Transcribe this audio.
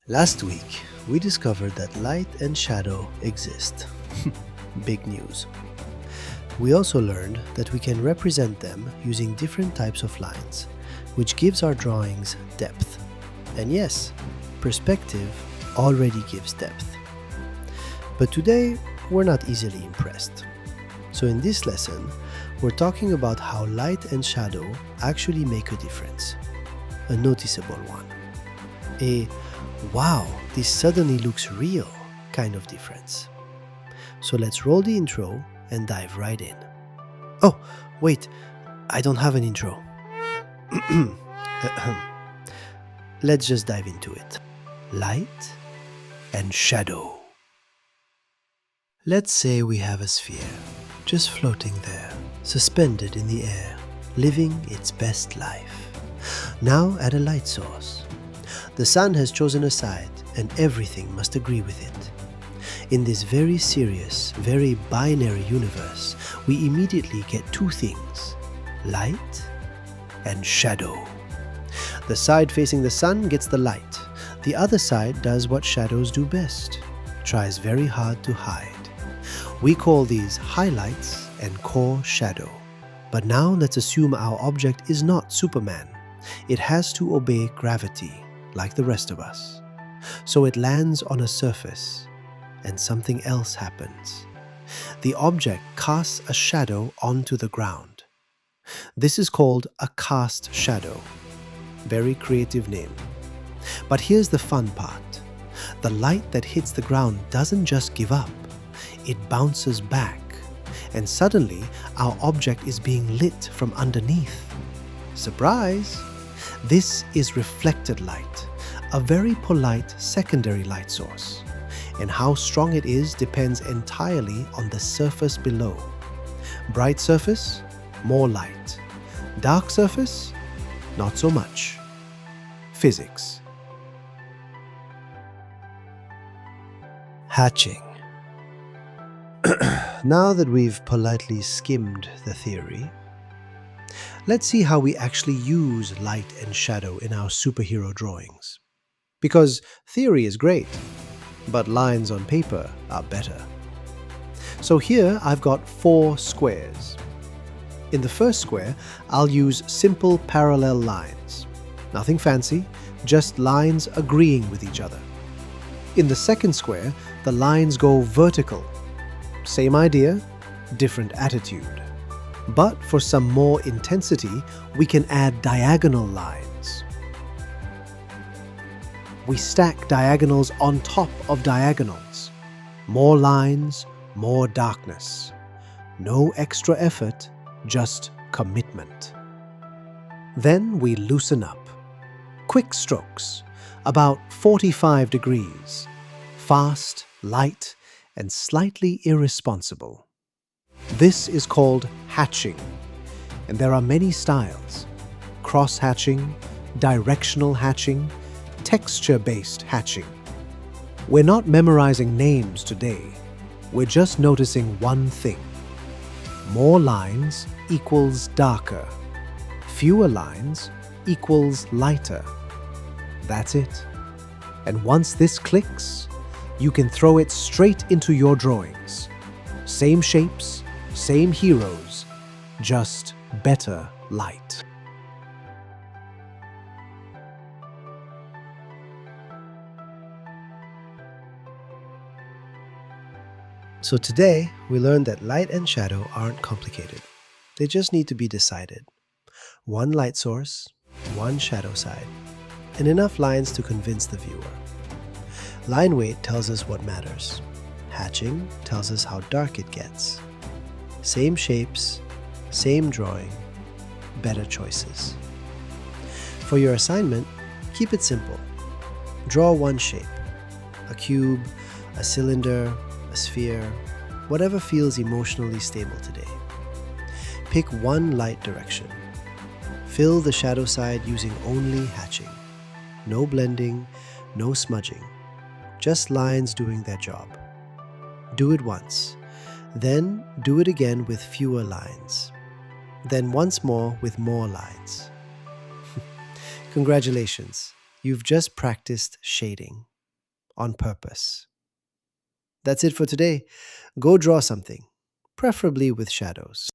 Last week, we discovered that light and shadow exist. Big news. We also learned that we can represent them using different types of lines, which gives our drawings depth. And yes, perspective already gives depth. But today, we're not easily impressed. So in this lesson, we're talking about how light and shadow actually make a difference. A noticeable one. A wow, this suddenly looks real kind of difference. So let's roll the intro and dive right in. Oh, wait, I don't have an intro. Let's just dive into it. Light and shadow. Let's say we have a sphere, just floating there, suspended in the air, living its best life. Now at a light source. The sun has chosen a side, and everything must agree with it. In this very serious, very binary universe, we immediately get two things: light and shadow. The side facing the sun gets the light. The other side does what shadows do best, tries very hard to hide. We call these highlights and core shadow. But now let's assume our object is not Superman. It has to obey gravity, like the rest of us. So it lands on a surface, and something else happens. The object casts a shadow onto the ground. This is called a cast shadow. Very creative name. But here's the fun part. The light that hits the ground doesn't just give up. It bounces back, and suddenly our object is being lit from underneath. Surprise! This is reflected light, a very polite secondary light source, and how strong it is depends entirely on the surface below. Bright surface, more light. Dark surface, not so much. Physics. Hatching. Now that we've politely skimmed the theory, let's see how we actually use light and shadow in our superhero drawings. Because theory is great, but lines on paper are better. So here I've got 4 squares. In the first square, I'll use simple parallel lines. Nothing fancy, just lines agreeing with each other. In the second square, the lines go vertical. Same idea, different attitude. But for some more intensity, we can add diagonal lines. We stack diagonals on top of diagonals. More lines, more darkness. No extra effort, just commitment. Then we loosen up. Quick strokes, about 45 degrees. Fast, light, and slightly irresponsible. This is called hatching, and there are many styles: cross-hatching, directional hatching, texture-based hatching. We're not memorizing names today. We're just noticing one thing. More lines equals darker. Fewer lines equals lighter. That's it. And once this clicks, you can throw it straight into your drawings. Same shapes, same heroes, just better light. So today, we learned that light and shadow aren't complicated. They just need to be decided. One light source, one shadow side, and enough lines to convince the viewer. Line weight tells us what matters. Hatching tells us how dark it gets. Same shapes, same drawing, better choices. For your assignment, keep it simple. Draw one shape: a cube, a cylinder, a sphere, whatever feels emotionally stable today. Pick one light direction. Fill the shadow side using only hatching. No blending, no smudging. Just lines doing their job. Do it once. Then do it again with fewer lines. Then once more with more lines. Congratulations, you've just practiced shading. on purpose. That's it for today. Go draw something, preferably with shadows.